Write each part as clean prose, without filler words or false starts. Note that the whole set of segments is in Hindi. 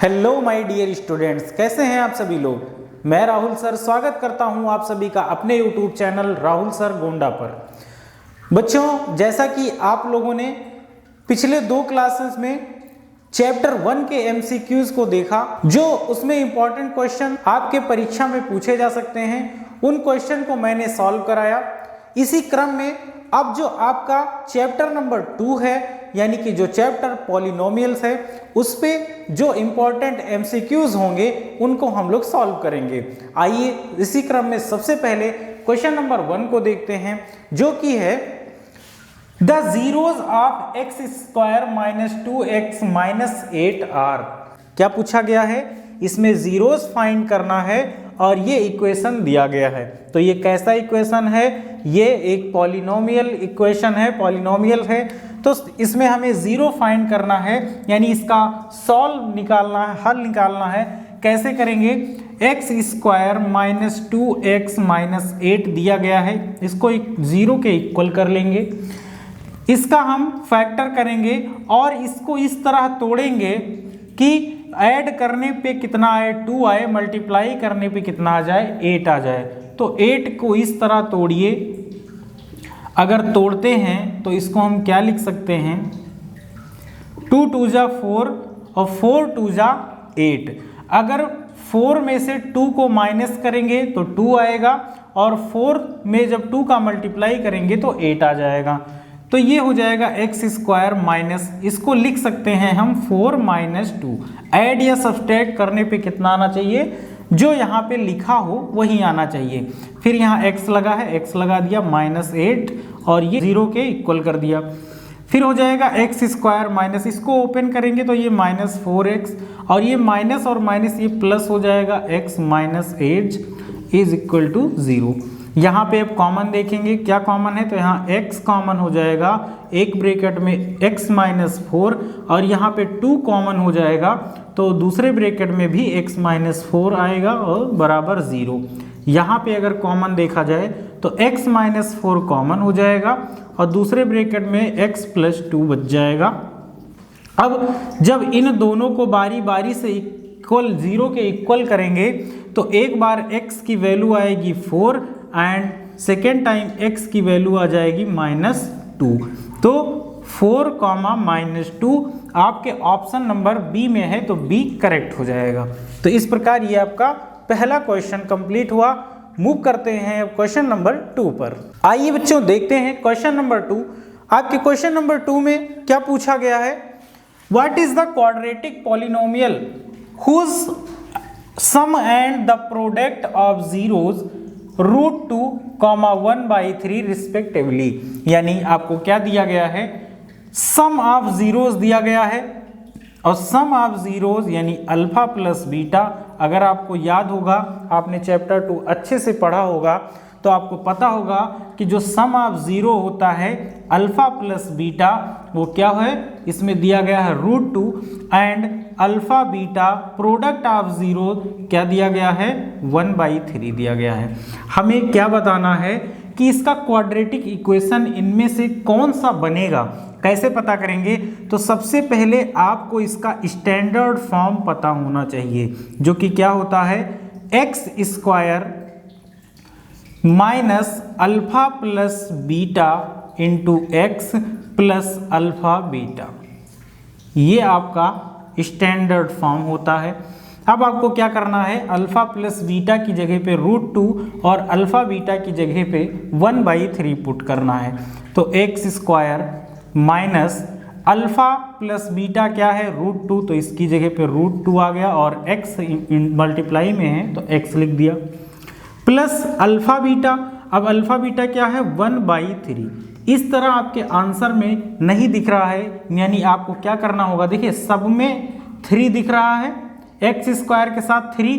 हेलो माय डियर स्टूडेंट्स, कैसे हैं आप सभी लोग। मैं राहुल सर स्वागत करता हूं आप सभी का अपने YouTube channel Rahul sir Gonda पर। बच्चों, जैसा कि आप लोगों ने पिछले 2 क्लासेस में चैप्टर 1 के एमसीक्यूज को देखा, जो उसमें इंपॉर्टेंट क्वेश्चन आपके परीक्षा में पूछे जा सकते हैं, उन क्वेश्चन को मैंने सॉल्व कराया। इसी क्रम में अब जो आपका चैप्टर नंबर 2 है, यानी कि जो चैप्टर पॉलिनोमियल्स है, उस पे जो इंपॉर्टेंट एमसीक्यूज होंगे उनको हम लोग सॉल्व करेंगे। आइए इसी क्रम में सबसे पहले क्वेश्चन नंबर 1 को देखते हैं, जो कि है the zeros of x square minus 2x minus 8r। क्या पूछा गया है, इसमें जीरोज फाइंड करना है और ये इक्वेशन दिया गया है। तो ये कैसा इक्वेशन है, ये एक पॉलिनोमियल इक्वेशन है, पॉलिनोमियल है। तो इसमें हमें जीरो फाइंड करना है, यानी इसका सॉल्व निकालना है, हल निकालना है। कैसे करेंगे, x square minus 2x minus 8 दिया गया है, इसको जीरो के इक्वल कर लेंगे। इसका हम फैक्टर करेंगे और इसको इस तरह तोड़ेंगे कि ऐड करने पे कितना आए 2 आए, मल्टीप्लाई करने पे कितना आ जाए 8 आ जाए। तो 8 को इस तरह तोड़िए। अगर तोड़ते हैं तो इसको हम क्या लिख सकते हैं, 2 2 जा 4 और 4 2 जा 8। अगर 4 में से 2 को माइनस करेंगे तो 2 आएगा और 4 में जब 2 का मल्टीप्लाई करेंगे तो 8 आ जाएगा। तो ये हो जाएगा एक्स स्क्वायर माइनस, इसको लिख सकते हैं हम 4 माइनस 2। ऐड या सब्सट्रैक्ट करने पे कितना आना चाहिए, जो यहाँ पे लिखा हो वही आना चाहिए। फिर यहाँ x लगा है, x लगा दिया माइनस 8 और ये 0 के इक्वल कर दिया। फिर हो जाएगा एक्स स्क्वायर माइनस, इसको ओपन करेंगे तो ये माइनस 4x और ये माइनस और माइनस ये प्लस हो जाएगा, x minus 8 is equal to 0। यहाँ पे अब कॉमन देखेंगे, क्या कॉमन है, तो यहाँ x कॉमन हो जाएगा, एक ब्रैकेट में x माइनस 4 और यहाँ पे 2 कॉमन हो जाएगा, तो दूसरे ब्रैकेट में भी x माइनस 4 आएगा और बराबर 0। यहाँ पे अगर कॉमन देखा जाए तो x माइनस 4 कॉमन हो जाएगा और दूसरे ब्रैकेट में x प्लस 2 बच जाएगा। अब जब इन दोनों को बारी बारी से इक्वल 0 के इक्वल करेंगे तो एक बार x की वैल्यू आएगी 4 एंड सेकेंड टाइम x की वैल्यू आ जाएगी -2। तो 4 -2 आपके ऑप्शन नंबर बी में है, तो बी करेक्ट हो जाएगा। तो इस प्रकार ये आपका पहला क्वेश्चन कंप्लीट हुआ। मूव करते हैं क्वेश्चन नंबर 2 पर। आइए बच्चों देखते हैं क्वेश्चन नंबर 2। आपके क्वेश्चन नंबर 2 में क्या पूछा गया है, what is the quadratic polynomial whose sum and the product of zeros √2, 1/3 respectively. यानी आपको क्या दिया गया है, सम ऑफ जीरोज दिया गया है और सम ऑफ जीरोज यानी अल्फा प्लस बीटा। अगर आपको याद होगा, आपने चैप्टर 2 अच्छे से पढ़ा होगा, तो आपको पता होगा कि जो सम ऑफ जीरो होता है अल्फा प्लस बीटा, वो क्या है, इसमें दिया गया है √2 and alpha beta product of zero क्या दिया गया है, 1/3 दिया गया है। हमें क्या बताना है कि इसका क्वाड्रेटिक इक्वेशन इनमें से कौन सा बनेगा। कैसे पता करेंगे, तो सबसे पहले आपको इसका स्टैंडर्ड फॉर्म पता होना चाहिए, जो कि क्या होता है, x square minus alpha plus beta into x plus alpha beta. ये आपका स्टैंडर्ड फॉर्म होता है। अब आपको क्या करना है, अल्फा प्लस बीटा की जगह पे √2 और अल्फा बीटा की जगह पे 1/3 पुट करना है। तो x square minus alpha plus beta क्या है, √2, तो इसकी जगह पे √2 आ गया और x मल्टीप्लाई में है तो x लिख दिया, प्लस अल्फा बीटा। अब अल्फा बीटा क्या है, 1/3। इस तरह आपके आंसर में नहीं दिख रहा है, यानी आपको क्या करना होगा, देखिए सब में 3 दिख रहा है, एक्स स्क्वायर के साथ 3।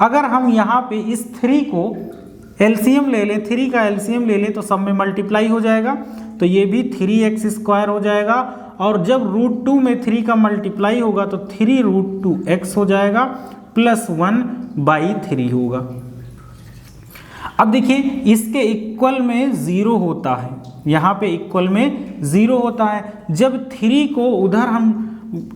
अगर हम यहाँ पे इस 3 को एलसीएम ले लें, 3 का एलसीएम ले लें तो सब में मल्टीप्लाई हो जाएगा, तो ये भी 3x स्क्वायर हो जाएगा। और जब √2 में 3 का मल्टीप्लाई होगा तो 3√2x हो जाएगा प्लस 1/3 होगा। अब देखिए इसके इक्वल में 0 होता है, यहाँ पे इक्वल में 0 होता है। जब 3 को उधर हम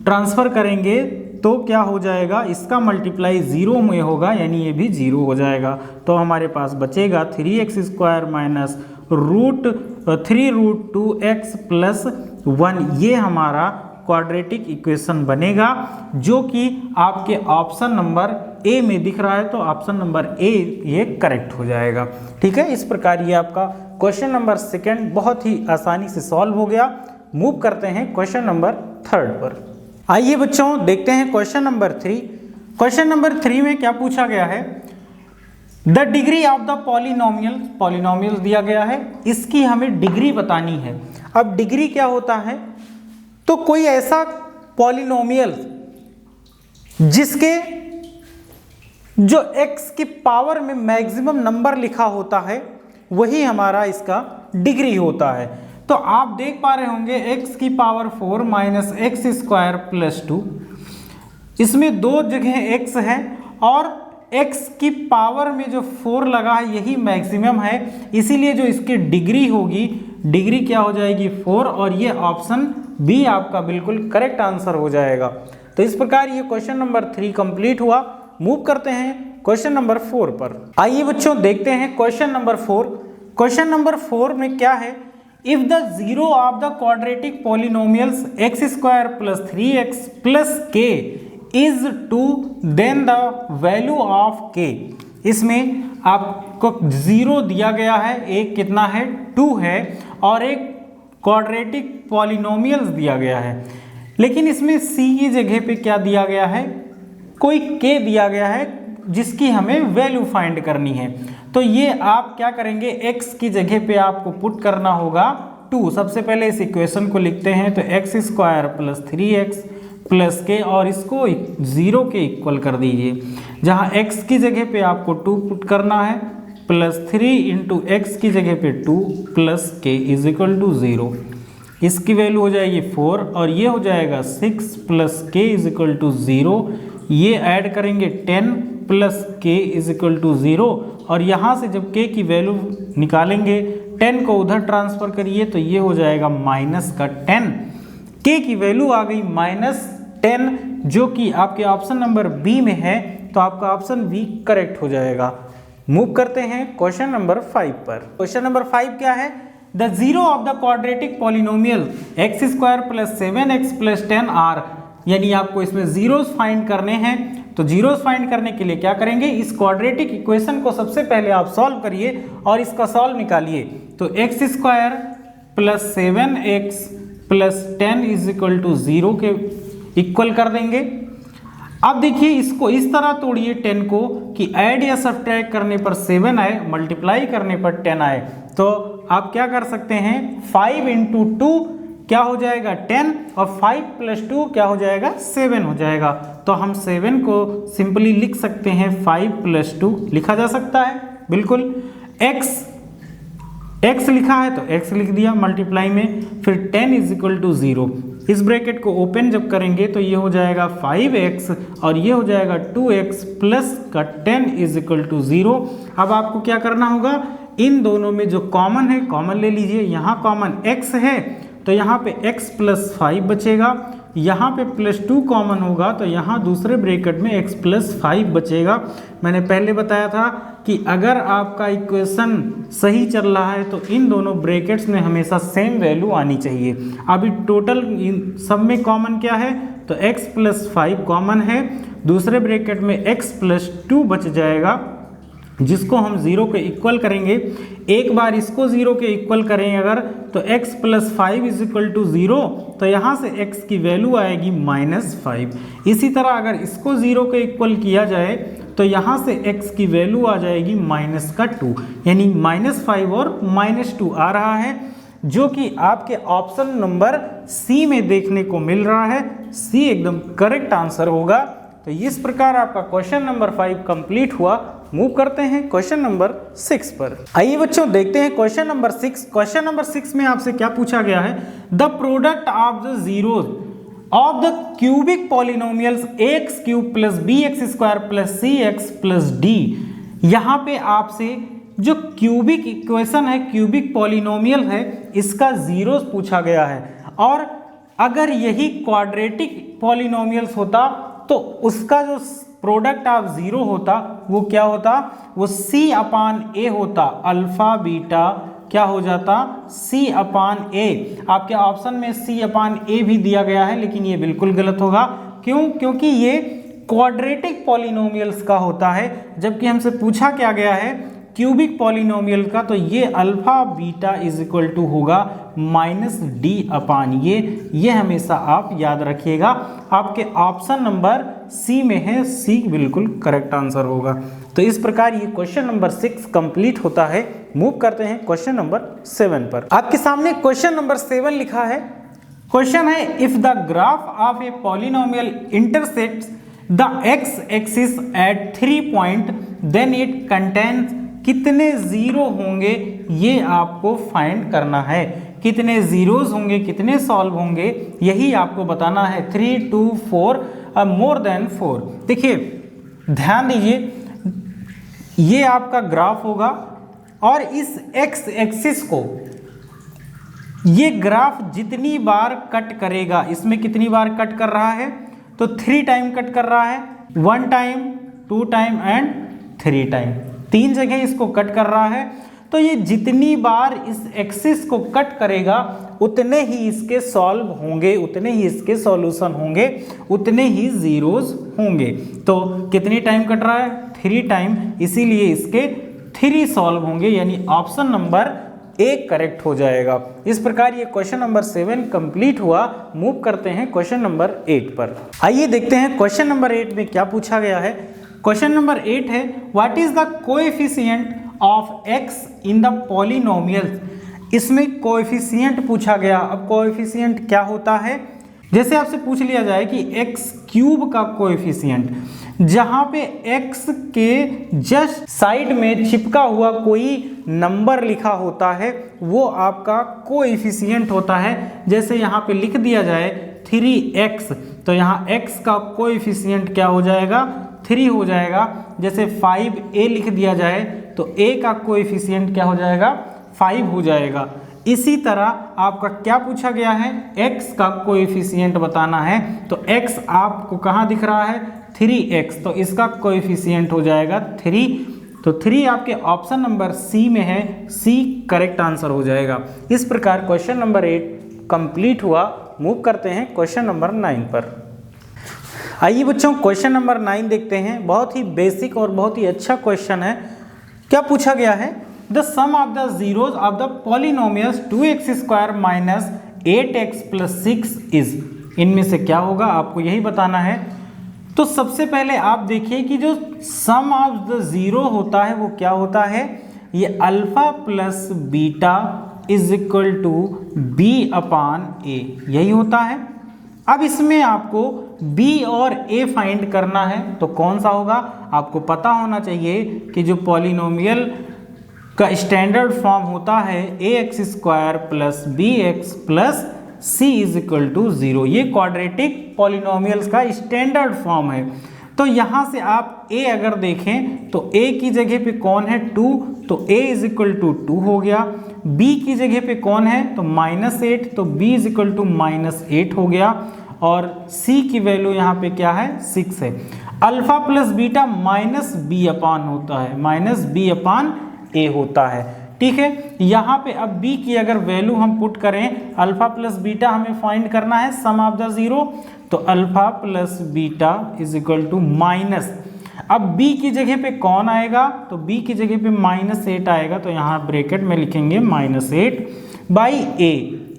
ट्रांसफ़र करेंगे तो क्या हो जाएगा, इसका मल्टीप्लाई 0 में होगा, यानी ये भी 0 हो जाएगा। तो हमारे पास बचेगा 3x² माइनस √3√2x प्लस 1। ये हमारा क्वाड्रेटिक इक्वेशन बनेगा, जो कि आपके ऑप्शन नंबर ए में दिख रहा है। तो ऑप्शन नंबर ए ये करेक्ट हो जाएगा। ठीक है, इस प्रकार ये आपका क्वेश्चन नंबर 2 बहुत ही आसानी से सॉल्व हो गया। मूव करते हैं क्वेश्चन नंबर 3 पर। आइए बच्चों देखते हैं क्वेश्चन नंबर 3। क्वेश्चन नंबर 3 में क्या पूछा गया है, the degree of the polynomial दिया गया है, इसकी हमें डिग्री बतानी है। अब डिग्री क्या होता है, तो कोई ऐसा पॉलिनोमियल जिसके जो x की पावर में मैक्सिमम नंबर लिखा होता है, वही हमारा इसका डिग्री होता है। तो आप देख पा रहे होंगे x की पावर 4 माइनस x² प्लस 2, इसमें दो जगह x है और x की पावर में जो 4 लगा है यही मैक्सिमम है, इसीलिए जो इसकी डिग्री होगी, डिग्री क्या हो जाएगी 4, और ये ऑप्शन बी आपका बिल्कुल करेक्ट आंसर हो जाएगा। तो इस प्रकार ये क्वेश्चन नंबर 3 कंप्लीट हुआ। मूव करते हैं क्वेश्चन नंबर 4 पर। आइए बच्चों देखते हैं क्वेश्चन नंबर 4। क्वेश्चन नंबर 4 में क्या है, if the zero of the quadratic polynomials x² plus 3x plus k is 2 then the value of k। इसमें आपको जीरो दिया गया है, एक कितना है 2 है, और एक क्वाड्रेटिक पॉलिनोमियल्स दिया गया है, लेकिन इसमें c की जगह पे क्या दिया गया है, कोई k दिया गया है जिसकी हमें वैल्यू फाइंड करनी है। तो ये आप क्या करेंगे, x की जगह पे आपको पुट करना होगा 2। सबसे पहले इस इक्वेशन को लिखते हैं, तो x² plus 3x plus k, और इसको 0 के इक्वल कर दीजिए। जहाँ x की जगह पे आपको 2 पुट करना है, प्लस 3 इंटू x की जगह पे 2 plus k is equal to 0। इसकी वैल्यू हो जाएगी 4, और ये हो जाएगा 6 plus k is equal to 0। ये ऐड करेंगे 10 plus k is equal to 0, और यहाँ से जब k की वैल्यू निकालेंगे 10 को उधर ट्रांसफर करिए, तो ये हो जाएगा माइनस का 10। k की वैल्यू आ गई -10, जो कि आपके ऑप्शन नंबर बी में है, तो आपका ऑप्शन बी करेक्ट हो जाएगा। मूव करते हैं क्वेश्चन नंबर 5 पर। क्वेश्चन नंबर 5 क्या है, the zero of the quadratic polynomial x² plus 7x plus 10 are, यानी आपको इसमें जीरोस फाइंड करने हैं। तो जीरोस फाइंड करने के लिए क्या करेंगे, इस क्वाड्रेटिक इक्वेशन को सबसे पहले आप सॉल्व करिए और इसका सॉल्व निकालिए। तो x² plus 7x plus 10 is equal to 0 के इक्वल कर देंगे। अब देखिए इसको इस तरह तोड़िए 10 को कि ऐड या सब्ट्रैक्ट करने पर 7 आए, मल्टीप्लाई करने पर 10 आए। तो आप क्या कर सकते हैं, 5 इंटू 2 क्या हो जाएगा 10, और 5 प्लस 2 क्या हो जाएगा 7 हो जाएगा। तो हम 7 को सिंपली लिख सकते हैं 5 प्लस 2 लिखा जा सकता है बिल्कुल। x लिखा है तो x लिख दिया मल्टीप्लाई में, फिर 10 इज इक्वल टू 0। इस ब्रैकेट को ओपन जब करेंगे तो ये हो जाएगा 5x, और ये हो जाएगा 2x प्लस का 10 इज इक्वल टू 0। अब आपको क्या करना होगा, इन दोनों में जो कॉमन है कॉमन ले लीजिए। यहाँ कॉमन x है तो यहाँ पे x प्लस 5 बचेगा, यहाँ पे प्लस 2 कॉमन होगा तो यहाँ दूसरे ब्रैकेट में x प्लस 5 बचेगा। मैंने पहले बताया था कि अगर आपका इक्वेशन सही चल रहा है तो इन दोनों ब्रैकेट्स में हमेशा सेम वैल्यू आनी चाहिए। अभी टोटल सब में कॉमन क्या है, तो x प्लस 5 कॉमन है, दूसरे ब्रैकेट में x प्लस 2 बच जाएगा, जिसको हम 0 के इक्वल करेंगे। एक बार इसको 0 के इक्वल करें अगर, तो x plus 5 is equal to 0, तो यहाँ से x की वैल्यू आएगी -5। इसी तरह अगर इसको 0 के इक्वल किया जाए तो यहाँ से x की वैल्यू आ जाएगी -2, यानी -5 और -2 आ रहा है, जो कि आपके ऑप्शन नंबर सी में देखने को मिल रहा है। सी एकदम करेक्ट आंसर होगा। तो इस प्रकार आपका क्वेश्चन नंबर 5 कंप्लीट हुआ। मूव करते हैं क्वेश्चन नंबर 6 पर। आइए बच्चों देखते हैं क्वेश्चन नंबर 6। क्वेश्चन नंबर 6 में आपसे क्या पूछा गया है, the product of the zeros of the cubic polynomials x³ plus bx² plus cx plus d। यहाँ पे आपसे जो क्यूबिक इक्वेशन है, क्यूबिक पॉलिनोमियल है, इसका जीरोस पूछा गया है। और अगर यही क्वाड्रेटिक पॉलिनोमियल्स होता तो उसका जो प्रोडक्ट ऑफ जीरो होता वो क्या होता, वो C अपान ए होता, अल्फा बीटा क्या हो जाता, C अपान ए। आपके ऑप्शन में C अपान ए भी दिया गया है, लेकिन ये बिल्कुल गलत होगा। क्यों? क्योंकि ये क्वाड्रेटिक पॉलिनोमियल्स का होता है, जबकि हमसे पूछा क्या गया है क्यूबिक पॉलिनोमियल का, तो ये alpha beta is equal to होगा माइनस डी अपान ये हमेशा आप याद रखिएगा। आपके ऑप्शन नंबर सी में है, सी बिल्कुल करेक्ट आंसर होगा। तो इस प्रकार ये क्वेश्चन नंबर 6 कंप्लीट होता है। मूव करते हैं क्वेश्चन नंबर 7 पर। आपके सामने क्वेश्चन नंबर 7 लिखा है। क्वेश्चन है if the graph of a polynomial intersects the x axis at 3 point then it contains, कितने जीरो होंगे ये आपको फाइंड करना है। कितने जीरोज होंगे, कितने सॉल्व होंगे, यही आपको बताना है। 3, 2, 4 मोर देन 4। देखिए ध्यान दीजिए, ये आपका ग्राफ होगा और इस एक्स एक्सिस को ये ग्राफ जितनी बार कट करेगा, इसमें कितनी बार कट कर रहा है, तो 3 टाइम कट कर रहा है, 1 टाइम, 2 टाइम एंड 3 टाइम, 3 जगह इसको कट कर रहा है। तो ये जितनी बार इस एक्सिस को कट करेगा उतने ही इसके सॉल्व होंगे, उतने ही इसके सॉल्यूशन होंगे, उतने ही जीरोज होंगे। तो कितनी टाइम कट रहा है, 3 टाइम, इसीलिए इसके 3 सॉल्व होंगे, यानी ऑप्शन नंबर ए करेक्ट हो जाएगा। इस प्रकार ये क्वेश्चन नंबर 7 कंप्लीट हुआ। मूव करते हैं क्वेश्चन नंबर 8 पर। आइए देखते हैं क्वेश्चन नंबर 8 में क्या पूछा गया है। क्वेश्चन नंबर 8 है what is the coefficient of x in the polynomial. इसमें कोएफिशिएंट पूछा गया। अब कोएफिशिएंट क्या होता है, जैसे आपसे पूछ लिया जाए कि एक्स क्यूब का कोएफिशिएंट, जहां पे एक्स के जस्ट साइड में चिपका हुआ कोई नंबर लिखा होता है वो आपका कोएफिशिएंट होता है। जैसे यहाँ पे लिख दिया जाए 3x, तो यहाँ x का कोएफिशिएंट क्या हो जाएगा, 3 हो जाएगा। जैसे 5a लिख दिया जाए तो a का कोएफिशिएंट क्या हो जाएगा, 5 हो जाएगा। इसी तरह आपका क्या पूछा गया है, x का कोएफिशिएंट बताना है। तो x आपको कहाँ दिख रहा है, 3x, तो इसका कोएफिशिएंट हो जाएगा 3। तो 3 आपके ऑप्शन नंबर सी में है, सी करेक्ट आंसर हो जाएगा। इस प्रकार क्वेश्चन नंबर 8 कंप्लीट हुआ। मूव करते हैं क्वेश्चन नंबर 9 पर। आइए बच्चों क्वेश्चन नंबर 9 देखते हैं। बहुत ही बेसिक और बहुत ही अच्छा क्वेश्चन है। क्या पूछा गया है, the sum of the zeros of the polynomials 2x² minus 8x plus 6 is. इनमें से क्या होगा आपको यही बताना है। तो सबसे पहले आप देखिए कि जो सम ऑफ द जीरो होता है वो क्या होता है, ये alpha plus beta is equal to b upon a, यही होता है। अब इसमें आपको b और a फाइंड करना है, तो कौन सा होगा, आपको पता होना चाहिए कि जो पॉलिनोमियल का स्टैंडर्ड फॉर्म होता है ax² plus bx plus c is equal to 0, ये क्वाड्रेटिक पॉलिनोमियल्स का स्टैंडर्ड फॉर्म है। तो यहाँ से आप a अगर देखें तो a की जगह पे कौन है, 2, तो a इज इक्वल टू 2 हो गया। b की जगह पे कौन है, तो -8, तो b इज इक्वल टू -8 हो गया। और c की वैल्यू यहाँ पे क्या है, 6 है। Alpha plus beta minus b upon होता है, माइनस बी अपान ए होता है, ठीक है। यहाँ पे अब b की अगर वैल्यू हम पुट करें, अल्फा प्लस बीटा हमें फाइंड करना है सम ऑफ द जीरो, तो alpha plus beta is equal to minus, अब b की जगह पे कौन आएगा, तो b की जगह पे -8 आएगा, तो यहाँ ब्रैकेट में लिखेंगे -8 बाई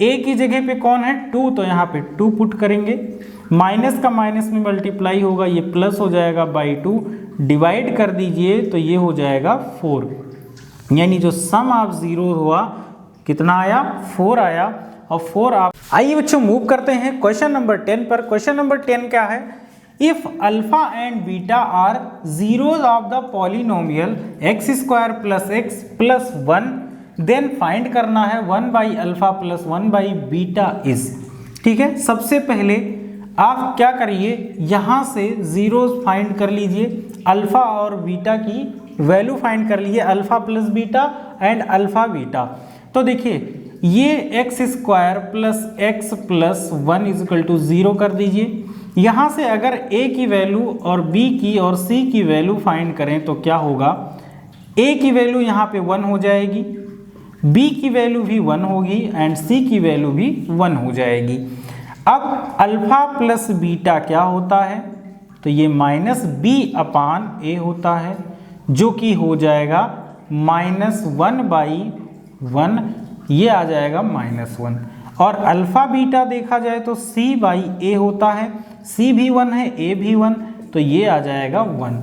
a की जगह पे कौन है, 2, तो यहाँ पे 2 पुट करेंगे, माइनस का माइनस में मल्टीप्लाई होगा, ये प्लस हो जाएगा बाई 2, डिवाइड कर दीजिए तो ये हो जाएगा 4, यानी जो सम ऑफ जीरो हुआ कितना आया, 4 आया। और 4 आप आइए बच्चों मूव करते हैं क्वेश्चन नंबर 10 पर। क्वेश्चन नंबर 10 क्या है, if alpha and beta are zeros of the polynomial x² plus x plus 1, then find करना है 1 by alpha plus 1 by beta is, ठीक है। सबसे पहले आप क्या करिए, यहाँ से जीरोज फाइंड कर लीजिए, अल्फा और बीटा की वैल्यू फाइंड कर लीजिए, alpha plus beta and alpha beta. तो देखिए ये x² plus x plus 1 is equal to 0 कर दीजिए, यहाँ से अगर a की वैल्यू और b की और c की वैल्यू फाइंड करें तो क्या होगा, a की वैल्यू यहाँ पे 1 हो जाएगी, b की वैल्यू भी 1 होगी एंड c की वैल्यू भी 1 हो जाएगी। अब अल्फा प्लस बीटा क्या होता है, तो ये माइनस b अपान a होता है, जो कि हो जाएगा -1/1, ये आ जाएगा -1। और अल्फा बीटा देखा जाए तो c/a होता है, c भी 1 है, a भी 1, तो ये आ जाएगा 1।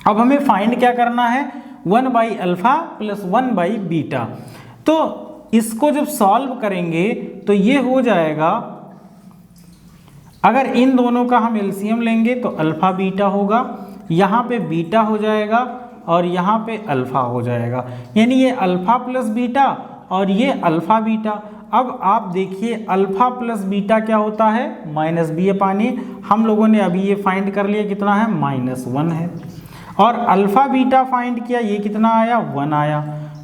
अब हमें फाइंड क्या करना है, 1/अल्फा प्लस 1/बीटा। तो इसको जब सॉल्व करेंगे तो ये हो जाएगा, अगर इन दोनों का हम एलसीएम लेंगे तो अल्फा बीटा होगा, यहाँ पे बीटा हो जाएगा और यहाँ पे अल्फा हो जाएगा, यानी ये अल्फा प्लस बीटा और ये अल्फा बीटा। अब आप देखिए अल्फा प्लस बीटा क्या होता है, -b/a। हम लोगों ने अभी ये फाइंड कर लिया, कितना है, -1 है। और अल्फा बीटा फाइंड किया, ये कितना आया, 1 आया।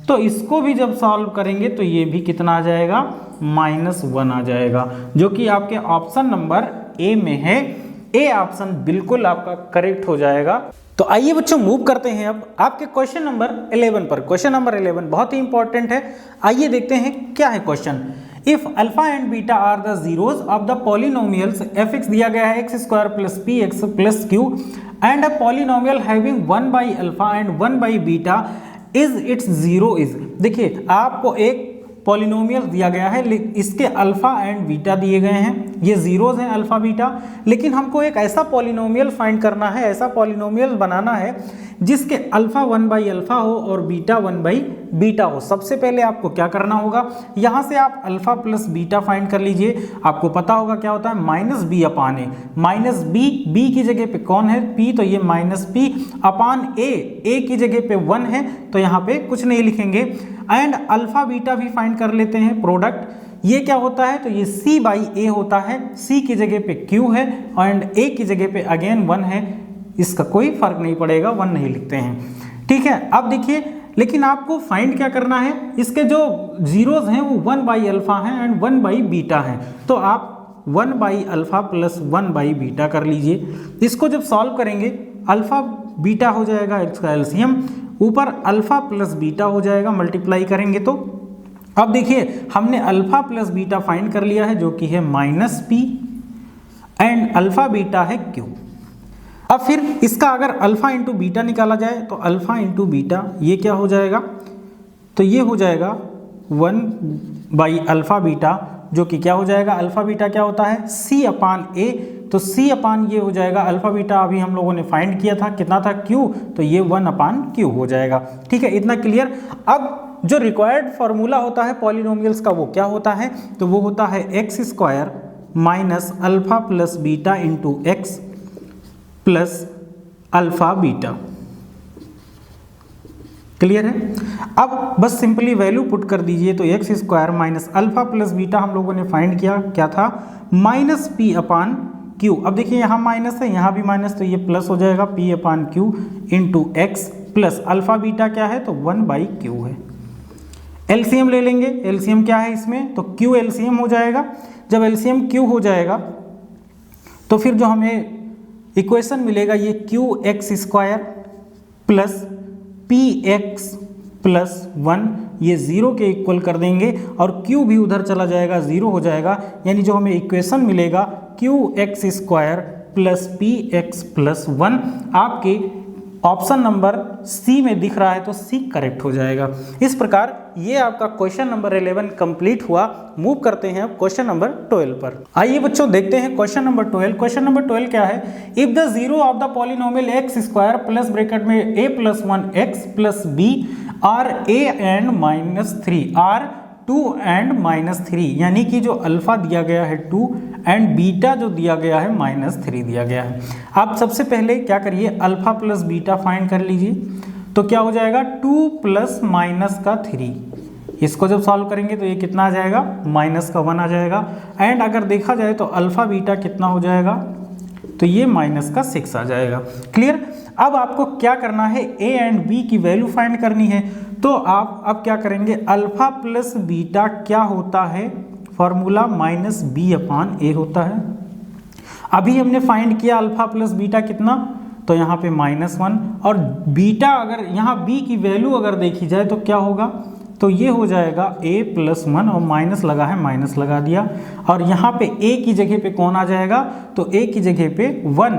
तो इसको भी जब सॉल्व करेंगे तो ये भी कितना आ जाएगा, -1 आ जाएगा, जो कि आपके ऑप्शन नंबर ए में है। ए ऑप्शन बिल्कुल आपका करेक्ट हो जाएगा। तो आइए बच्चों मूव करते हैं अब आपके क्वेश्चन नंबर 11 पर। क्वेश्चन नंबर 11 बहुत ही इंपॉर्टेंट है। आइए देखते हैं क्या है question. If alpha and beta are the zeros of the polynomials f(x) दिया गया है x² + px + q and a polynomial having 1/अल्फा एंड 1/बीटा इज इट्स जीरो इज। देखिए आपको एक पॉलिनोमियल दिया गया है, इसके अल्फा एंड बीटा दिए गए हैं, ये जीरोज हैं अल्फा बीटा, लेकिन हमको एक ऐसा पॉलिनोमियल फाइंड करना है, ऐसा पॉलिनोमियल बनाना है जिसके अल्फा 1/अल्फा हो और बीटा 1/बीटा हो। सबसे पहले आपको क्या करना होगा, यहाँ से आप अल्फा प्लस बीटा फाइंड कर लीजिए। आपको पता होगा क्या होता है, -b/a। -b की जगह पे कौन है, p, तो ये -p/a। a की जगह पे 1 है तो यहाँ पे कुछ नहीं लिखेंगे। एंड अल्फा बीटा भी फाइंड कर लेते हैं, प्रोडक्ट ये क्या होता है, तो ये c/a होता है। c की जगह पे q है एंड a की जगह पे अगेन 1 है, इसका कोई फर्क नहीं पड़ेगा, 1 नहीं लिखते हैं, ठीक है। अब देखिए, लेकिन आपको फाइंड क्या करना है, इसके जो जीरोज हैं वो 1/अल्फा हैं एंड 1/बीटा हैं, तो आप 1/अल्फा प्लस 1/बीटा कर लीजिए। इसको जब सॉल्व करेंगे अल्फा बीटा हो जाएगा, इसका एलसीएम ऊपर अल्फा प्लस बीटा हो जाएगा, मल्टीप्लाई करेंगे तो। अब देखिए हमने अल्फा प्लस बीटा फाइंड कर लिया है, जो कि है -p एंड अल्फा बीटा है q। अब फिर इसका अगर अल्फा इंटू बीटा निकाला जाए तो अल्फा इंटू बीटा ये क्या हो जाएगा, तो ये हो जाएगा 1/अल्फा बीटा, जो कि क्या हो जाएगा, अल्फा बीटा क्या होता है, c/a, तो c/, ये हो जाएगा अल्फा बीटा अभी हम लोगों ने फाइंड किया था, कितना था, q, तो ये 1/q हो जाएगा, ठीक है। इतना क्लियर। अब जो रिक्वायर्ड फार्मूला होता है पॉलिनोमियल्स का वो क्या होता है, तो वो होता है x² - alpha plus beta into x plus alpha beta. Clear है। अब बस सिंपली वैल्यू पुट कर दीजिए, तो x² - अल्फा प्लस बीटा हम लोगों ने फाइंड किया, क्या था, -p/q। अब देखिए यहाँ माइनस है, यहाँ भी माइनस, तो ये प्लस हो जाएगा p/q into x plus alpha beta क्या है, तो 1/q है। एलसीएम ले लेंगे, एलसीएम क्या है इसमें, तो q एलसीएम हो जाएगा। जब एलसीएम q हो जाएगा तो फिर जो हमें इक्वेशन मिलेगा, ये qx² प्लस px प्लस 1, ये 0 के इक्वल कर देंगे और q भी उधर चला जाएगा, 0 हो जाएगा, यानी जो हमें इक्वेशन मिलेगा qx² प्लस px प्लस 1 आपके ऑप्शन नंबर सी में दिख रहा है, तो सी करेक्ट हो जाएगा। इस प्रकार ये आपका क्वेश्चन नंबर 11 कंप्लीट हुआ। मूव करते हैं अब क्वेश्चन नंबर 12 पर। आइए बच्चों देखते हैं क्वेश्चन नंबर 12। क्वेश्चन नंबर 12 क्या है, if the zero of the polynomial x² plus bracket में a + 1x plus b are a and -3 are 2 and -3, यानी कि जो अल्फा दिया गया है 2 एंड बीटा जो दिया गया है -3 दिया गया है। आप सबसे पहले क्या करिए, अल्फा प्लस बीटा फाइंड कर लीजिए, तो क्या हो जाएगा, 2 प्लस -3। इसको जब सॉल्व करेंगे तो ये कितना आ जाएगा, -1 आ जाएगा। एंड अगर देखा जाए तो अल्फा बीटा कितना हो जाएगा, तो ये -6 आ जाएगा। क्लियर। अब आपको क्या करना है, a एंड b की वैल्यू फाइंड करनी है। तो आप अब क्या करेंगे, अल्फा प्लस बीटा क्या होता है, फॉर्मूला -b/a होता है। अभी हमने फाइंड किया अल्फा प्लस बीटा कितना, तो यहाँ पे -1, और बीटा अगर यहाँ बी की वैल्यू अगर देखी जाए तो क्या होगा, तो ये हो जाएगा a+1 और माइनस लगा है माइनस लगा दिया, और यहाँ पे a की जगह पे कौन आ जाएगा, तो a की जगह पे 1,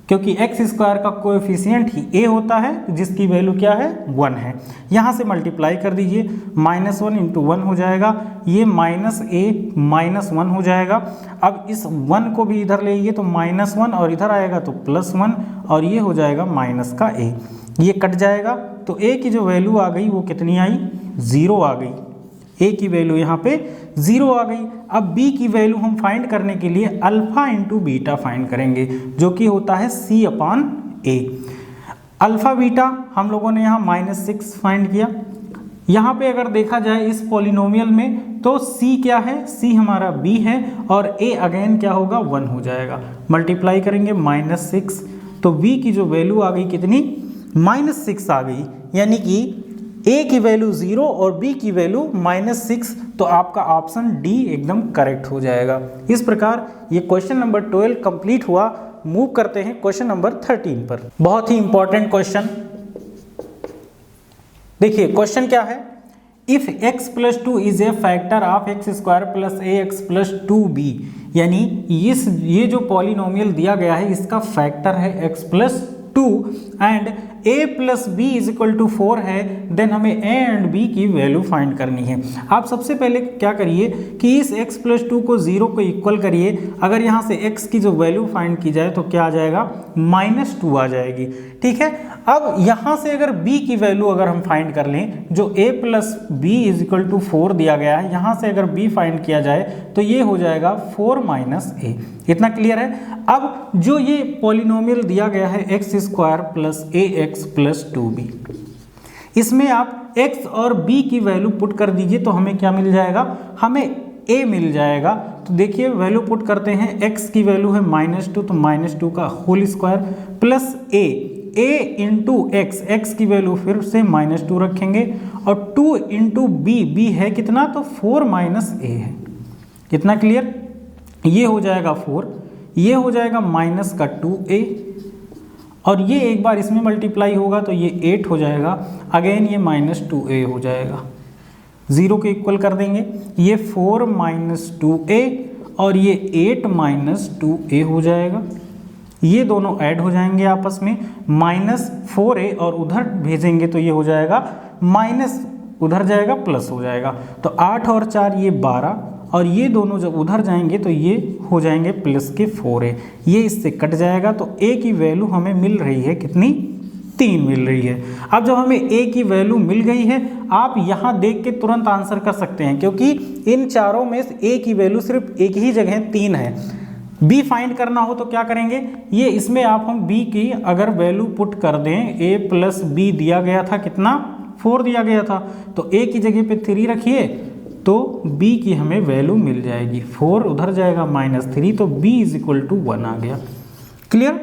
क्योंकि x² का कोएफिशिएंट ही a होता है जिसकी वैल्यू क्या है 1 है। यहाँ से मल्टीप्लाई कर दीजिए, -1 × 1 हो जाएगा, ये -a -1 हो जाएगा। अब इस 1 को भी इधर ले आइए तो -1 और इधर आएगा तो +1 और ये हो जाएगा माइनस का a, ये कट जाएगा तो a की जो वैल्यू आ गई वो कितनी आई, 0 आ गई। a की वैल्यू यहाँ पे 0 आ गई। अब b की वैल्यू हम फाइंड करने के लिए अल्फा इंटू बीटा फाइंड करेंगे जो कि होता है c/a। अल्फा बीटा हम लोगों ने यहाँ -6 फाइंड किया। यहाँ पे अगर देखा जाए इस पॉलिनोमियल में तो c क्या है, c हमारा b है और a अगेन क्या होगा 1 हो जाएगा। मल्टीप्लाई करेंगे -6 तो b की जो वैल्यू आ गई कितनी, -6 आ गई, यानी कि a की वैल्यू 0 और b की वैल्यू -6, तो आपका ऑप्शन डी एकदम करेक्ट हो जाएगा। इस प्रकार ये क्वेश्चन नंबर 12 कंप्लीट हुआ। मूव करते हैं क्वेश्चन नंबर 13 पर। बहुत ही इंपॉर्टेंट क्वेश्चन, देखिए क्वेश्चन क्या है, if x+2 is a factor of x² + ax+2b, यानी ये जो पॉलिनोमियल दिया गया है इसका फैक्टर है x+2 एंड a + b = 4 है, देन हमें a एंड b की वैल्यू फाइंड करनी है। आप सबसे पहले क्या करिए कि इस x+2 को 0 को इक्वल करिए। अगर यहाँ से x की जो वैल्यू फाइंड की जाए तो क्या आ जाएगा, -2 आ जाएगी। ठीक है, अब यहाँ से अगर b की वैल्यू अगर हम फाइंड कर लें, जो a + b = 4 दिया गया है, यहाँ से अगर b फाइंड किया जाए तो ये हो जाएगा 4 - a। इतना क्लियर है। अब जो ये पॉलिनोमियल दिया गया है x² + ax+2b, इसमें आप x और b की वैल्यू पुट कर दीजिए तो हमें क्या मिल जाएगा, हमें a मिल जाएगा। तो देखिए वैल्यू पुट करते हैं, x की वैल्यू है -2 तो -2 का whole square plus a into x की वैल्यू फिर से -2 रखेंगे और 2 इंटू b है कितना, तो 4 - a है। कितना क्लियर, ये हो जाएगा 4, ये हो जाएगा -2a और ये एक बार इसमें मल्टीप्लाई होगा तो ये 8 हो जाएगा, अगेन ये -2a हो जाएगा। 0 के इक्वल कर देंगे, ये 4 - 2a और ये 8 - 2a हो जाएगा। ये दोनों ऐड हो जाएंगे आपस में, -4a और उधर भेजेंगे तो ये हो जाएगा माइनस, उधर जाएगा प्लस हो जाएगा। तो 8 और 4 ये 12 और ये दोनों जब उधर जाएंगे तो ये हो जाएंगे प्लस के 4a, ये इससे कट जाएगा। तो a की वैल्यू हमें मिल रही है कितनी, 3 मिल रही है। अब जब हमें a की वैल्यू मिल गई है, आप यहाँ देख के तुरंत आंसर कर सकते हैं क्योंकि इन चारों में a की वैल्यू सिर्फ एक ही जगह 3 है। b फाइंड करना हो तो क्या करेंगे, ये इसमें आप हम b की अगर वैल्यू पुट कर दें, a + b दिया गया था कितना, 4 दिया गया था, तो a की जगह पे 3 रखिए तो b की हमें वैल्यू मिल जाएगी। 4 उधर जाएगा -3 तो b = 1 आ गया। क्लियर।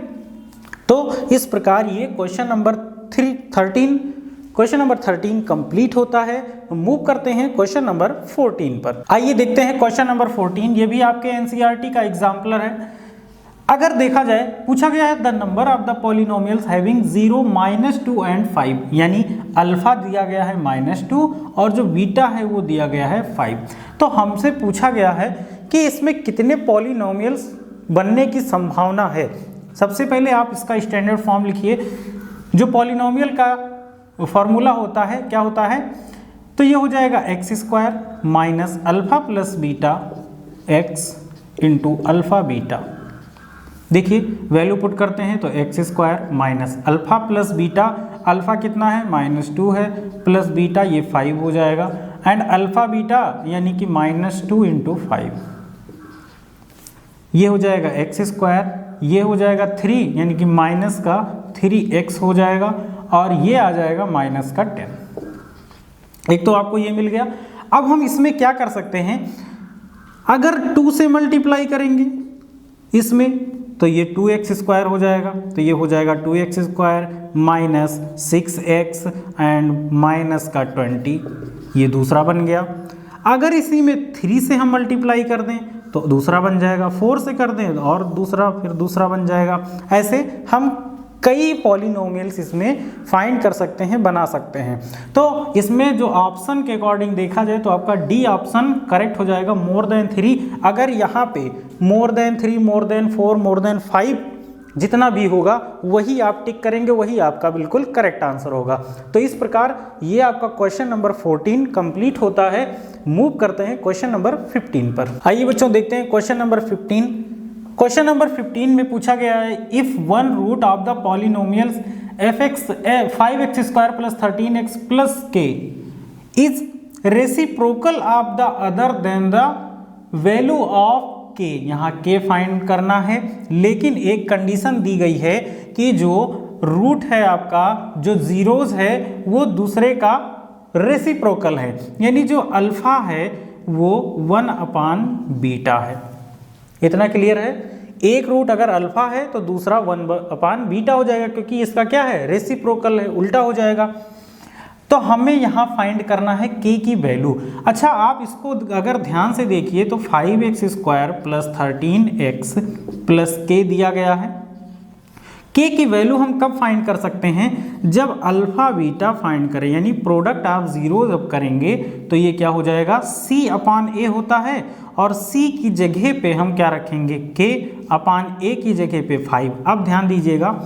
तो इस प्रकार ये क्वेश्चन नंबर 13 कंप्लीट होता है। मूव करते हैं क्वेश्चन नंबर 14 पर। आइए देखते हैं क्वेश्चन नंबर 14, ये भी आपके एनसीईआरटी का एग्जाम्पलर है। अगर देखा जाए, पूछा गया है the number of the polynomials having 0, -2 and 5, यानी अल्फा दिया गया है -2 और जो बीटा है वो दिया गया है 5। तो हमसे पूछा गया है कि इसमें कितने पॉलिनोमियल्स बनने की संभावना है। सबसे पहले आप इसका स्टैंडर्ड फॉर्म लिखिए। जो पॉलिनोमियल का फॉर्मूला होता है क्या होता है, तो ये हो जाएगा x² - alpha + beta x × alpha beta. देखिए वैल्यू पुट करते हैं तो x² - अल्फा + बीटा, अल्फा कितना है -2 है, प्लस बीटा ये 5 हो जाएगा, एंड अल्फा बीटा यानी कि -2 × 5, ये हो जाएगा x², ये हो जाएगा 3 यानी कि -3x हो जाएगा और ये आ जाएगा -10। एक तो आपको ये मिल गया। अब हम इसमें क्या कर सकते हैं, अगर 2 से मल्टीप्लाई करेंगे इसमें तो ये 2x² हो जाएगा, तो ये हो जाएगा 2x² - 6x एंड -20, ये दूसरा बन गया। अगर इसी में 3 से हम मल्टीप्लाई कर दें तो दूसरा बन जाएगा, 4 से कर दें और दूसरा, फिर दूसरा बन जाएगा। ऐसे हम कई पॉलिनोमियल्स इसमें फाइंड कर सकते हैं, बना सकते हैं। तो इसमें जो ऑप्शन के अकॉर्डिंग देखा जाए तो आपका डी ऑप्शन करेक्ट हो जाएगा, मोर देन 3। अगर यहाँ पे more than 3, more than 4, more than 5 जितना भी होगा वही आप टिक करेंगे, वही आपका बिल्कुल करेक्ट आंसर होगा। तो इस प्रकार ये आपका क्वेश्चन नंबर 14 कंप्लीट होता है। मूव करते हैं क्वेश्चन नंबर 15 पर। आइए बच्चों देखते हैं क्वेश्चन नंबर 15। क्वेश्चन नंबर 15 में पूछा गया है, if one root of the polynomials fx 5x² + 13x + k is reciprocal of the other then the value of k। यहाँ k फाइंड करना है, लेकिन एक कंडीशन दी गई है कि जो रूट है आपका, जो जीरोज है वो दूसरे का रेसिप्रोकल है, यानी जो अल्फा है वो 1/β है। इतना क्लियर है। एक रूट अगर अल्फा है तो दूसरा 1/β हो जाएगा, क्योंकि इसका क्या है, रेसिप्रोकल है, उल्टा हो जाएगा। तो हमें यहाँ फाइंड करना है k की वैल्यू। अच्छा, आप इसको अगर ध्यान से देखिए तो 5x² + 13x + k दिया गया है। k की वैल्यू हम कब फाइंड कर सकते हैं, जब अल्फा बीटा फाइंड करें, यानी प्रोडक्ट ऑफ जीरो जब करेंगे तो ये क्या हो जाएगा, c/a होता है, और c की जगह पे हम क्या रखेंगे, k/a की जगह पे 5। अब ध्यान दीजिएगा,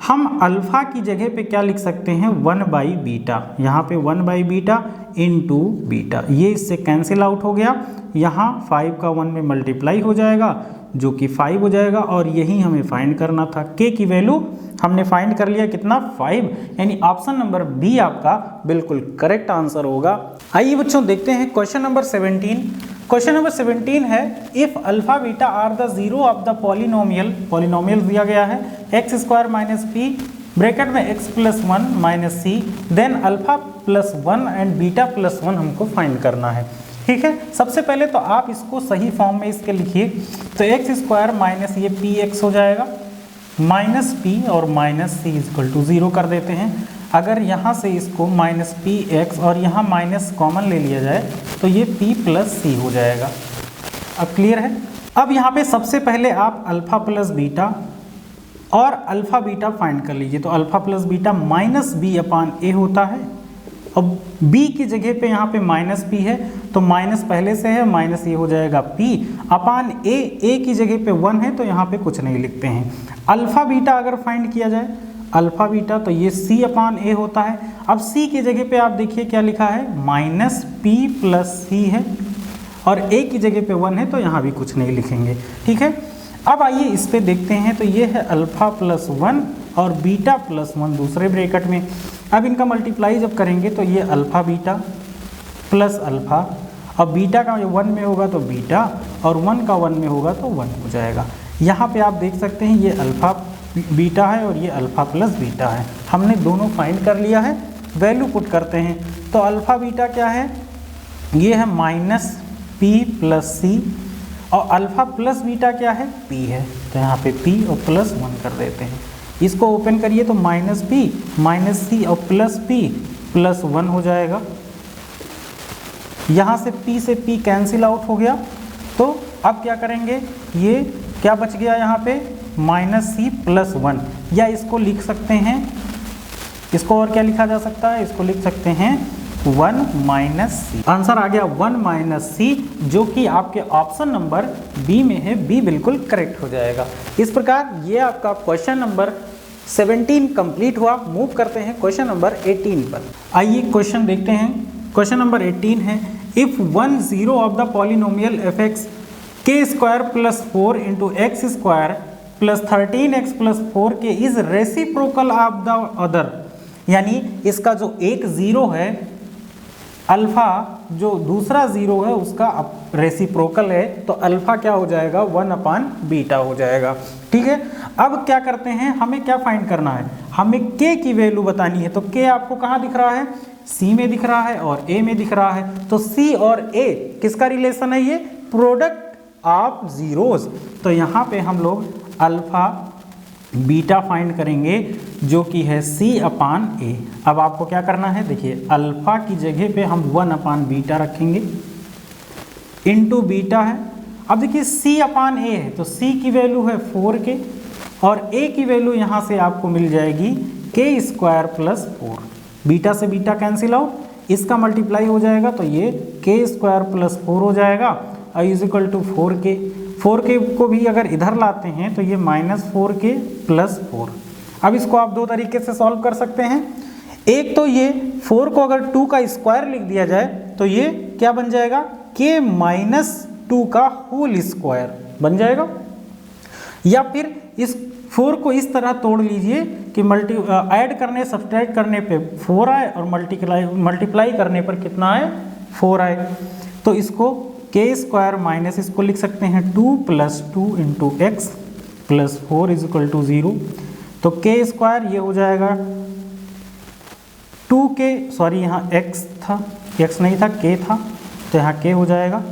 हम अल्फा की जगह पे क्या लिख सकते हैं, 1/β। यहाँ पे 1/β इंटू बीटा, ये इससे कैंसिल आउट हो गया। यहाँ 5 का 1 में मल्टीप्लाई हो जाएगा जो कि 5 हो जाएगा, और यही हमें फाइंड करना था। k की वैल्यू हमने फाइंड कर लिया, कितना, 5, यानी ऑप्शन नंबर बी आपका बिल्कुल करेक्ट आंसर होगा। आइए बच्चों देखते हैं क्वेश्चन नंबर 17। क्वेश्चन नंबर 17 है, if alpha beta are the zero of the polynomial दिया गया है x² - p ब्रैकेट में x + 1 - c, then alpha +1 and beta +1 हमको फाइंड करना है। ठीक है, सबसे पहले तो आप इसको सही फॉर्म में इसके लिखिए, तो x² माइनस ये px हो जाएगा, माइनस p और माइनस c = 0 कर देते हैं। अगर यहाँ से इसको -px और यहाँ माइनस कॉमन ले लिया जाए तो ये p + c हो जाएगा। अब क्लियर है। अब यहाँ पे सबसे पहले आप अल्फा + बीटा और अल्फा बीटा फाइंड कर लीजिए। तो अल्फा + बीटा -b/a होता है। अब b की जगह पे यहाँ पे -p है, तो माइनस पहले से है, माइनस ये हो जाएगा p/a। a की जगह पे 1 है तो यहाँ पे कुछ नहीं लिखते हैं। अल्फा बीटा अगर फाइंड किया जाए, अल्फा बीटा, तो ये c/a होता है। अब c की जगह पे आप देखिए क्या लिखा है, -p + c है, और a की जगह पे 1 है तो यहाँ भी कुछ नहीं लिखेंगे। ठीक है, अब आइए इस पे देखते हैं। तो ये है अल्फा +1 और बीटा +1 दूसरे ब्रैकेट में। अब इनका मल्टीप्लाई जब करेंगे तो ये अल्फा बीटा प्लस अल्फा, और बीटा का 1 में होगा तो बीटा, और 1 का 1 में होगा तो 1 हो जाएगा। यहाँ पे आप देख सकते हैं ये अल्फा बीटा है और ये अल्फा + बीटा है। हमने दोनों फाइंड कर लिया है। वैल्यू पुट करते हैं, तो अल्फा बीटा क्या है, ये है -p + c, और अल्फा + बीटा क्या है, p है, तो यहाँ पे p और +1 कर देते हैं। इसको ओपन करिए तो -p - c और +p +1 हो जाएगा। यहाँ से p से p कैंसिल आउट हो गया। तो अब क्या करेंगे, ये क्या बच गया यहाँ पे, -c + 1, या इसको लिख सकते हैं, इसको और क्या लिखा जा सकता है, इसको लिख सकते हैं 1 - c। आंसर आ गया 1 - c, जो कि आपके ऑप्शन नंबर बी में है। बी बिल्कुल करेक्ट हो जाएगा। इस प्रकार ये आपका क्वेश्चन नंबर 17 कंप्लीट हुआ। मूव करते हैं क्वेश्चन नंबर 18 पर। आइए क्वेश्चन देखते हैं। क्वेश्चन नंबर 18 है, if one zero of the polynomial fx k² + 4 × x² + 13x + 4k is reciprocal of the other, यानी इसका जो एक जीरो है अल्फा, जो दूसरा जीरो है उसका रेसिप्रोकल है, तो अल्फा क्या हो जाएगा, 1/β हो जाएगा। ठीक है, अब क्या करते हैं, हमें क्या फाइंड करना है, हमें k की वैल्यू बतानी है। तो k आपको कहाँ दिख रहा है, c में दिख रहा है और a में दिख रहा है। तो c और a किसका रिलेशन है, ये प्रोडक्ट ऑफ जीरोज। तो यहाँ पे हम लोग अल्फा बीटा फाइंड करेंगे, जो कि है c/a। अब आपको क्या करना है, देखिए अल्फा की जगह पे हम 1/β रखेंगे, इंटू बीटा है, अब देखिए c अपान a है तो c की वैल्यू है 4k और a की वैल्यू यहाँ से आपको मिल जाएगी k स्क्वायर प्लस 4। बीटा से बीटा कैंसिल आउट, इसका मल्टीप्लाई हो जाएगा तो ये k स्क्वायर प्लस 4 हो जाएगा और is equal to 4k। 4k को भी अगर इधर लाते हैं तो ये -4k प्लस 4। अब इसको आप दो तरीके से सॉल्व कर सकते हैं। एक तो ये 4 को अगर 2 का स्क्वायर लिख दिया जाए तो ये क्या बन जाएगा, k माइनस 2 का होल स्क्वायर बन जाएगा। या फिर इस 4 को इस तरह तोड़ लीजिए कि ऐड करने सब्सट्रैक्ट करने पे 4 आए और मल्टीप्लाई करने पर कितना आए, 4 आए। तो इसको k स्क्वायर माइनस इसको लिख सकते हैं 2 plus 2 into x plus 4 is equal to 0। तो k स्क्वायर ये हो जाएगा 2k, सॉरी यहाँ x था, x नहीं था k था, तो यहाँ k हो जाएगा।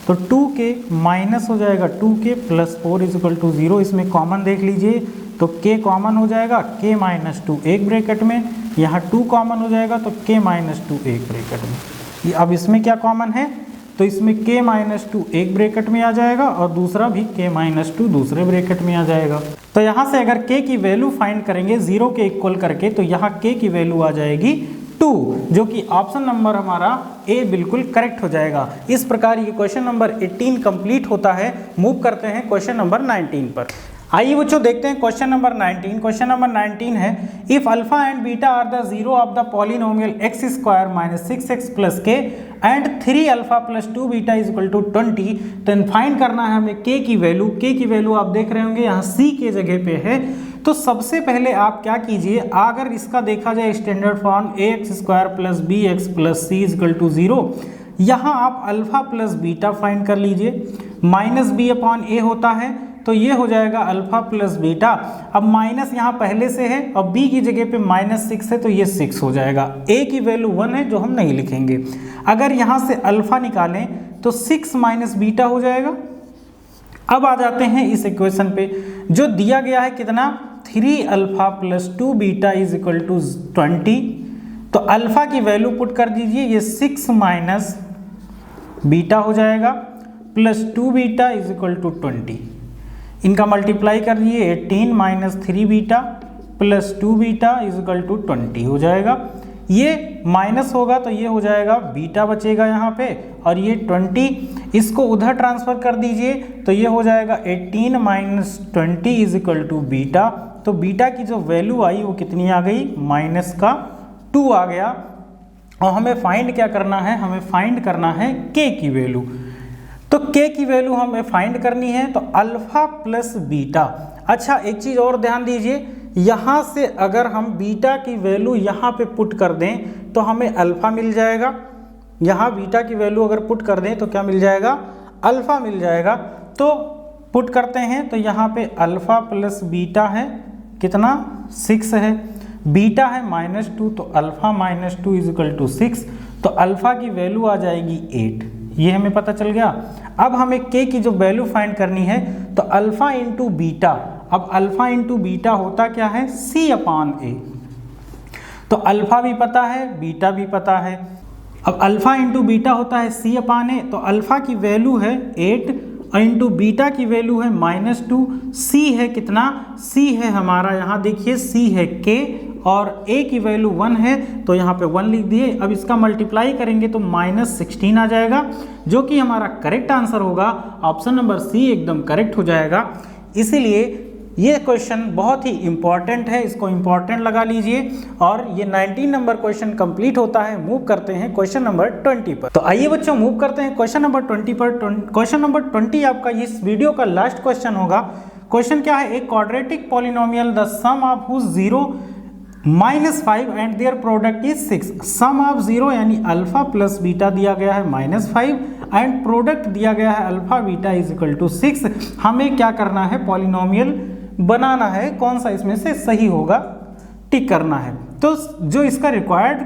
तो 2k माइनस हो जाएगा 2k plus 4 is equal to 0। इसमें कॉमन देख लीजिए तो k कॉमन हो जाएगा, k माइनस 2 एक ब्रैकेट में, यहाँ 2 कॉमन हो जाएगा तो k माइनस 2 एक ब्रैकेट में। अब इसमें क्या कॉमन है, तो इसमें k माइनस 2 एक ब्रैकेट में आ जाएगा और दूसरा भी k माइनस 2 दूसरे ब्रैकेट में आ जाएगा। तो यहाँ से अगर k की वैल्यू फाइंड करेंगे 0 के इक्वल करके तो यहाँ k की वैल्यू आ जाएगी 2, जो कि ऑप्शन नंबर हमारा ए बिल्कुल करेक्ट हो जाएगा। इस प्रकार ये क्वेश्चन नंबर 18 कंप्लीट होता है। मूव करते हैं क्वेश्चन नंबर 19 पर। आइए बच्चों देखते हैं क्वेश्चन नंबर 19। क्वेश्चन नंबर 19 है, if alpha and beta are the zero of the polynomial x square minus 6x plus k and 3 alpha plus 2 beta is equal to 20, then find करना है हमें k की वैल्यू। k की वैल्यू आप देख रहे होंगे यहाँ c के जगह पे है। तो सबसे पहले आप क्या कीजिए, अगर इसका देखा जाए standard form ax square plus b x plus c is equal to 0, यहाँ आप अल्फा प्लस बीटा फाइंड कर लीजिए। माइनस बी अपॉन ए होता है तो ये हो जाएगा अल्फा प्लस बीटा। अब माइनस यहाँ पहले से है और b की जगह पे -6 है तो ये 6 हो जाएगा। a की वैल्यू 1 है जो हम नहीं लिखेंगे। अगर यहाँ से अल्फा निकालें तो 6 माइनस बीटा हो जाएगा। अब आ जाते हैं इस इक्वेशन पे, जो दिया गया है कितना, 3 alpha plus 2 beta is equal to 20। तो अल्फा की वैल्यू पुट कर दीजिए, ये 6 माइनस बीटा हो जाएगा plus 2 beta is equal to 20। इनका मल्टीप्लाई कर दिए, 18 minus 3 beta plus 2 beta is equal to 20 हो जाएगा। ये माइनस होगा तो ये हो जाएगा बीटा बचेगा यहाँ पे, और ये 20 इसको उधर ट्रांसफर कर दीजिए तो ये हो जाएगा 18 minus 20 is equal to beta. तो बीटा की जो वैल्यू आई वो कितनी आ गई, माइनस का 2 आ गया। और हमें फाइंड क्या करना है, हमें फाइंड करना है k की वैल्यू। तो k की वैल्यू हमें फाइंड करनी है तो अल्फा प्लस बीटा। अच्छा एक चीज़ और ध्यान दीजिए, यहाँ से अगर हम बीटा की वैल्यू यहाँ पे पुट कर दें तो हमें अल्फ़ा मिल जाएगा। यहाँ बीटा की वैल्यू अगर पुट कर दें तो क्या मिल जाएगा, अल्फ़ा मिल जाएगा। तो पुट करते हैं तो यहाँ पे अल्फ़ा प्लस बीटा है कितना, 6 है, बीटा है -2 तो अल्फ़ा -2 इज इक्वल टू 6। तो अल्फ़ा की वैल्यू आ जाएगी 8, ये हमें पता चल गया। अब हमें k की जो वैल्यू फाइंड करनी है तो अल्फ़ा इंटू बीटा। अब अल्फ़ा इंटू बीटा होता क्या है, c अपान ए। तो अल्फ़ा भी पता है, बीटा भी पता है। अब अल्फ़ा इंटू बीटा होता है c अपान ए, तो अल्फ़ा की वैल्यू है 8 और इंटू बीटा की वैल्यू है -2। c है कितना, c है हमारा यहाँ देखिए c है k और a की वैल्यू 1 है तो यहाँ पे 1 लिख दिए। अब इसका मल्टीप्लाई करेंगे तो -16 आ जाएगा, जो कि हमारा करेक्ट आंसर होगा। ऑप्शन नंबर सी एकदम करेक्ट हो जाएगा। इसीलिए ये क्वेश्चन बहुत ही इंपॉर्टेंट है, इसको इंपॉर्टेंट लगा लीजिए। और ये 19 नंबर क्वेश्चन कंप्लीट होता है। मूव करते हैं क्वेश्चन नंबर 20 पर। तो आइए बच्चों मूव करते हैं क्वेश्चन नंबर 20 पर। क्वेश्चन नंबर 20 आपका इस वीडियो का लास्ट क्वेश्चन होगा। क्वेश्चन क्या है, एक quadratic polynomial the sum of whose 0 -5 and their product is 6। Sum of 0 यानी अल्फा प्लस बीटा दिया गया है -5 एंड प्रोडक्ट दिया गया है alpha beta is equal to 6। हमें क्या करना है, पॉलिनोमियल बनाना है, कौन सा इसमें से सही होगा टिक करना है। तो जो इसका रिक्वायर्ड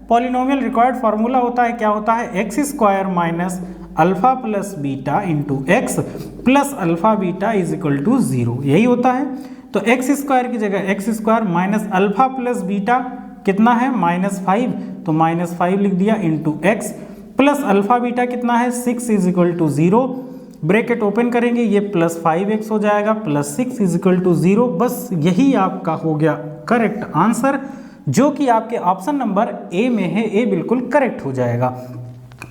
पॉलिनोमियल रिक्वायर्ड फार्मूला होता है क्या होता है, x square minus alpha plus beta into x plus alpha beta is equal to 0, यही होता है। तो एक्स स्क्वायर की जगह x square minus alpha plus beta कितना है, -5, तो -5 लिख दिया into x plus alpha beta कितना है 6 is equal to 0। Bracket open करेंगे, ये प्लस 5x हो जाएगा, प्लस 6 इजिकल टू 0। बस यही आपका हो गया करेक्ट आंसर, जो कि आपके ऑप्शन नंबर ए में है। ए बिल्कुल करेक्ट हो जाएगा।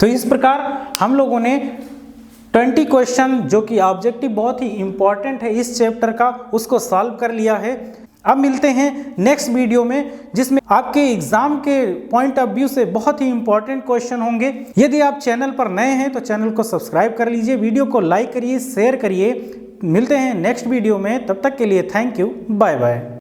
तो इस प्रकार हम लोगों ने 20 क्वेश्चन, जो कि ऑब्जेक्टिव बहुत ही इंपॉर्टेंट है इस चैप्टर का, उसको सॉल्व कर लिया है। अब मिलते हैं नेक्स्ट वीडियो में, जिसमें आपके एग्जाम के पॉइंट ऑफ व्यू से बहुत ही इंपॉर्टेंट क्वेश्चन होंगे। यदि आप चैनल पर नए हैं तो चैनल को सब्सक्राइब कर लीजिए, वीडियो को लाइक करिए, शेयर करिए। मिलते हैं नेक्स्ट वीडियो में, तब तक के लिए थैंक यू, बाय बाय।